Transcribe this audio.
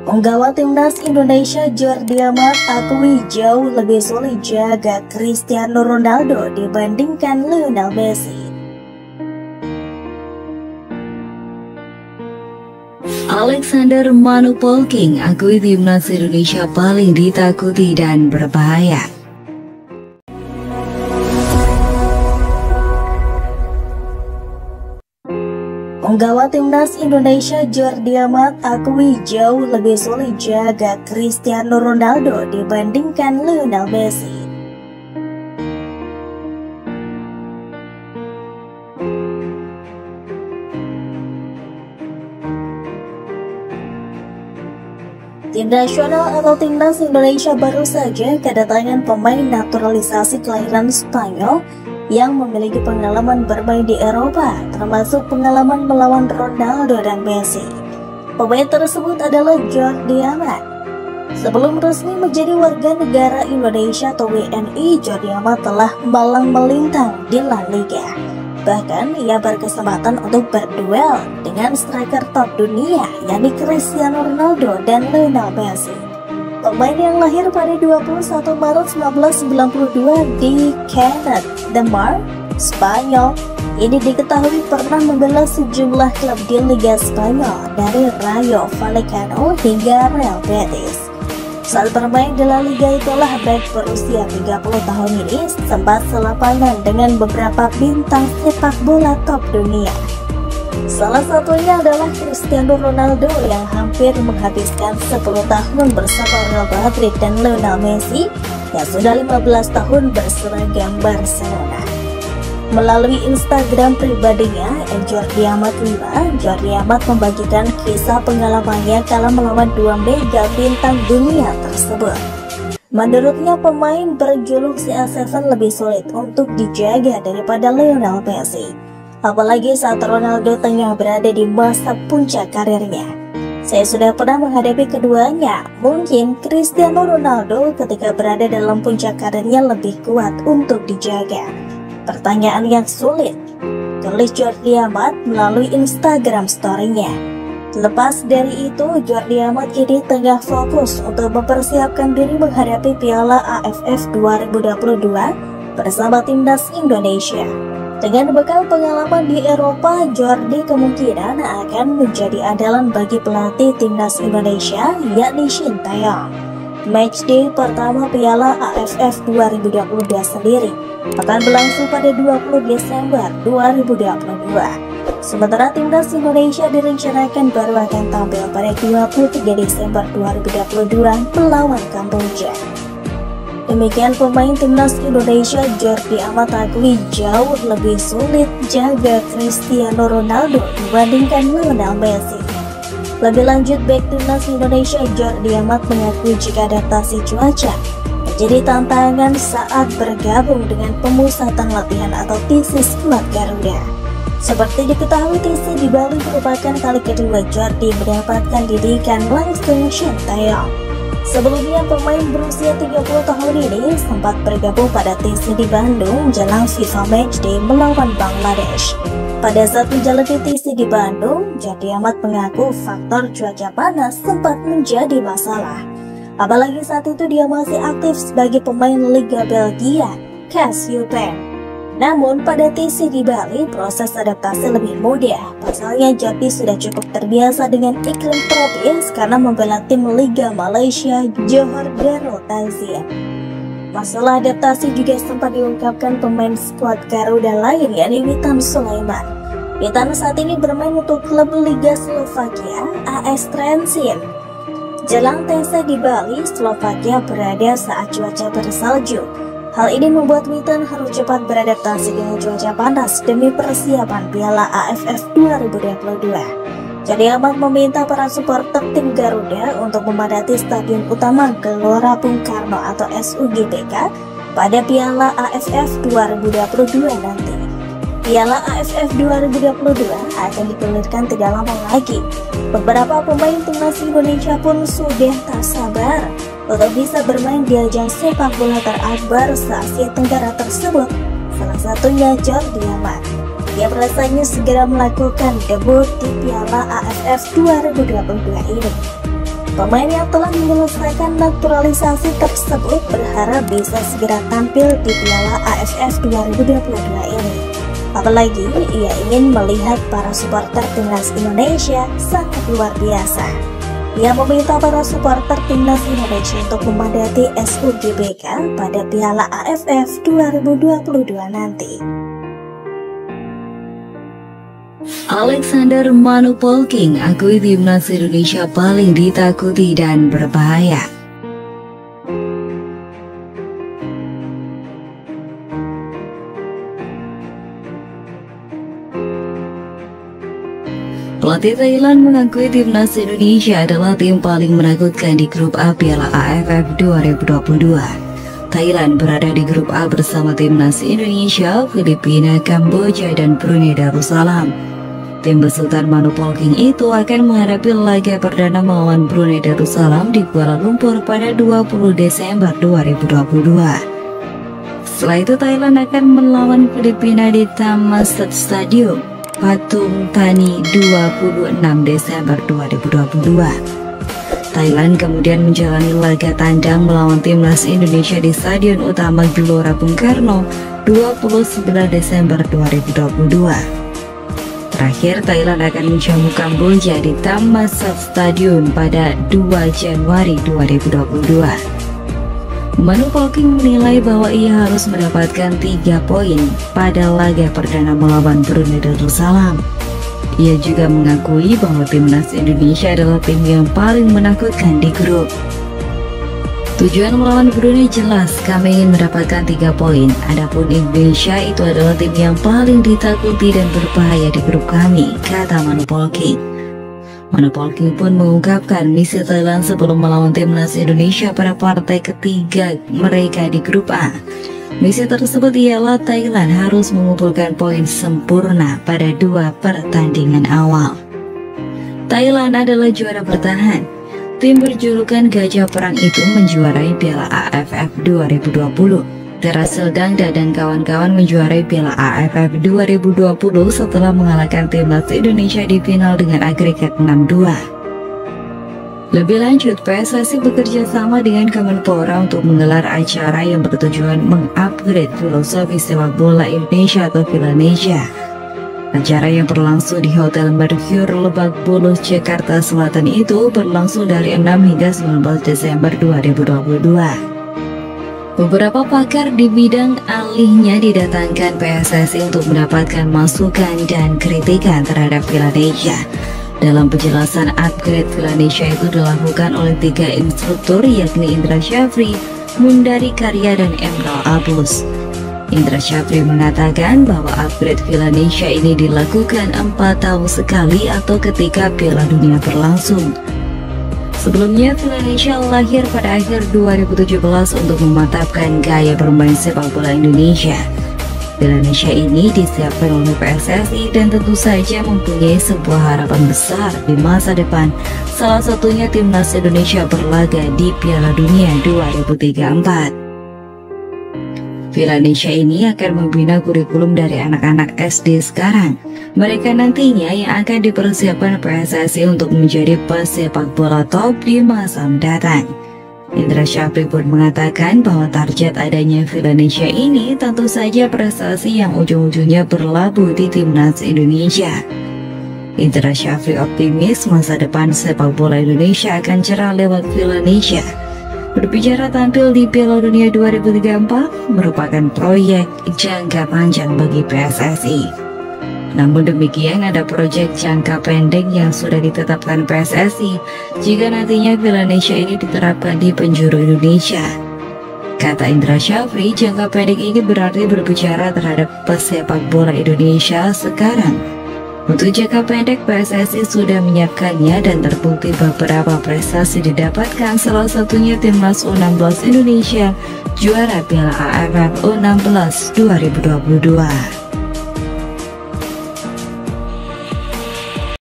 Penggawa timnas Indonesia Jordi Amat akui jauh lebih sulit jaga Cristiano Ronaldo dibandingkan Lionel Messi. Alexander Manu Polking akui timnas Indonesia paling ditakuti dan berbahaya. Penggawa timnas Indonesia Jordi Amat akui jauh lebih sulit jaga Cristiano Ronaldo dibandingkan Lionel Messi. Tim nasional atau timnas Indonesia baru saja kedatangan pemain naturalisasi kelahiran Spanyol yang memiliki pengalaman bermain di Eropa, termasuk pengalaman melawan Ronaldo dan Messi. Pemain tersebut adalah Jordi Amat. Sebelum resmi menjadi warga negara Indonesia atau WNI, Jordi Amat telah malang melintang di La Liga. Bahkan ia berkesempatan untuk berduel dengan striker top dunia, yakni Cristiano Ronaldo dan Lionel Messi. Pemain yang lahir pada 21 Maret 1992 di Canet, Denmark, Spanyol, ini diketahui pernah membela sejumlah klub di Liga Spanyol dari Rayo Vallecano hingga Real Betis. Saat bermain di La Liga itulah back berusia 30 tahun ini sempat selapangan dengan beberapa bintang sepak bola top dunia. Salah satunya adalah Cristiano Ronaldo yang hampir menghabiskan 10 tahun bersama Real Madrid dan Lionel Messi yang sudah 15 tahun berseragam Barcelona. Melalui Instagram pribadinya Jordi Amat 5, Jordi Amat membagikan kisah pengalamannya kala melawan dua mega bintang dunia tersebut. Menurutnya pemain berjuluk CR7 lebih sulit untuk dijaga daripada Lionel Messi, apalagi saat Ronaldo tengah berada di masa puncak karirnya. Saya sudah pernah menghadapi keduanya. Mungkin Cristiano Ronaldo ketika berada dalam puncak karirnya lebih kuat untuk dijaga. Pertanyaan yang sulit, tulis Jordi Amat melalui Instagram story-nya. Lepas dari itu, Jordi Amat kini tengah fokus untuk mempersiapkan diri menghadapi Piala AFF 2022 bersama timnas Indonesia. Dengan bekal pengalaman di Eropa, Jordi kemungkinan akan menjadi andalan bagi pelatih timnas Indonesia, yakni Shin Tae-yong. Matchday pertama Piala AFF 2022 sendiri akan berlangsung pada 20 Desember 2022. Sementara timnas Indonesia direncanakan baru akan tampil pada 23 Desember 2022 melawan Kamboja. Demikian pemain timnas Indonesia Jordi Amat akui jauh lebih sulit jaga Cristiano Ronaldo dibandingkan Lionel Messi. Lebih lanjut, bek timnas Indonesia Jordi Amat mengakui jika adaptasi cuaca menjadi tantangan saat bergabung dengan pemusatan latihan atau TISI skuad Garuda. Seperti diketahui, TISI di Bali merupakan kali kedua Jordi mendapatkan didikan langsung Shin Tae-yong. Sebelumnya, pemain berusia 30 tahun ini sempat bergabung pada TISI di Bandung jelang FIFA Matchday melawan Bangladesh. Pada saat menjalani TISI di Bandung, Jordi Amat mengaku faktor cuaca panas sempat menjadi masalah. Apalagi saat itu dia masih aktif sebagai pemain Liga Belgia, KAS Eupen. Namun pada TISI di Bali, proses adaptasi lebih mudah. Pasalnya Jordi sudah cukup terbiasa dengan iklim tropis karena membela tim Liga Malaysia, Johor Darul Ta'zim. Masalah adaptasi juga sempat diungkapkan pemain skuad Garuda lain, yakni Witan Sulaiman. Witan saat ini bermain untuk klub Liga Slovakia, AS Trenčín. Jelang TC di Bali, Slovakia berada saat cuaca bersalju. Hal ini membuat Witan harus cepat beradaptasi dengan cuaca panas demi persiapan Piala AFF 2022. Jordi Amat meminta para supporter tim Garuda untuk memadati Stadion Utama Gelora Bung Karno atau SUGBK pada Piala AFF 2022 nanti. Piala AFF 2022 akan digulirkan tidak lama lagi. Beberapa pemain timnas Indonesia pun sudah tak sabar untuk bisa bermain di ajang sepak bola terakbar se-Asia Tenggara tersebut. Salah satunya Jordi Amat. Dia rasanya segera melakukan debut di Piala AFF 2022 ini. Pemain yang telah menyelesaikan naturalisasi tersebut berharap bisa segera tampil di Piala AFF 2022 ini. Apalagi ia ingin melihat para supporter timnas Indonesia sangat luar biasa. Ia meminta para supporter timnas Indonesia untuk memadati SUGBK pada Piala AFF 2022 nanti. Alexander Manupolking akui timnas Indonesia paling ditakuti dan berbahaya. Pelatih Thailand mengakui timnas Indonesia adalah tim paling menakutkan di grup A Piala AFF 2022. Thailand berada di grup A bersama timnas Indonesia, Filipina, Kamboja, dan Brunei Darussalam. Tim besutan Manupolking itu akan menghadapi laga perdana melawan Brunei Darussalam di Kuala Lumpur pada 20 Desember 2022. Setelah itu Thailand akan melawan Filipina di Thammasat Stadium, Pathum Thani 26 Desember 2022. Thailand kemudian menjalani laga tandang melawan timnas Indonesia di Stadion Utama Gelora Bung Karno 29 Desember 2022. Terakhir, Thailand akan menjamu Kamboja di Thammasat Stadium pada 2 Januari 2022. Manupolking menilai bahwa ia harus mendapatkan 3 poin pada laga perdana melawan Brunei Darussalam. Ia juga mengakui bahwa timnas Indonesia adalah tim yang paling menakutkan di grup. Tujuan melawan Brunei jelas, kami ingin mendapatkan 3 poin. Adapun Indonesia itu adalah tim yang paling ditakuti dan berbahaya di grup kami, kata Manupolking. Manupolking pun mengungkapkan misi Thailand sebelum melawan timnas Indonesia pada partai ketiga mereka di grup A. Misi tersebut ialah Thailand harus mengumpulkan poin sempurna pada 2 pertandingan awal. Thailand adalah juara bertahan. Tim berjulukan Gajah Perang itu menjuarai Piala AFF 2020. Terasil Dangda dan kawan-kawan menjuarai Piala AFF 2020 setelah mengalahkan timnas Indonesia di final dengan agregat 6-2. Lebih lanjut, PSSI bekerja sama dengan Kemenpora untuk menggelar acara yang bertujuan mengupgrade filosofi sepak bola Indonesia atau Filanesia. Acara yang berlangsung di Hotel Mercure Lebak Bulus, Jakarta Selatan itu berlangsung dari 6 hingga 19 Desember 2022. Beberapa pakar di bidang alihnya didatangkan PSSI untuk mendapatkan masukan dan kritikan terhadap Filanesia. Dalam penjelasan upgrade Filanesia itu dilakukan oleh 3 instruktur yakni Indra Syafri, Mundari Karya, dan Emral Abus. Indra Syafri mengatakan bahwa upgrade Filanesia ini dilakukan 4 tahun sekali atau ketika Piala Dunia berlangsung. Sebelumnya Filanesia lahir pada akhir 2017 untuk memantapkan gaya bermain sepak bola Indonesia. Filanesia ini disiapkan oleh PSSI dan tentu saja mempunyai sebuah harapan besar di masa depan, salah satunya timnas Indonesia berlaga di Piala Dunia 2034. Filanesia ini akan membina kurikulum dari anak-anak SD sekarang. Mereka nantinya yang akan dipersiapkan PSSI untuk menjadi pesepak bola top di masa mendatang. Indra Syafri pun mengatakan bahwa target adanya Filanesia ini tentu saja prestasi yang ujung-ujungnya berlabuh di timnas Indonesia. Indra Syafri optimis masa depan sepak bola Indonesia akan cerah lewat Filanesia. Berbicara tampil di Piala Dunia 2034 merupakan proyek jangka panjang bagi PSSI. Namun demikian ada proyek jangka pendek yang sudah ditetapkan PSSI jika nantinya Filanesia ini diterapkan di penjuru Indonesia. Kata Indra Syafri, jangka pendek ini berarti berbicara terhadap pesepak bola Indonesia sekarang. Untuk jangka pendek PSSI sudah menyiapkannya dan terbukti beberapa prestasi didapatkan, salah satunya timnas U16 Indonesia juara Piala AFF U16 2022.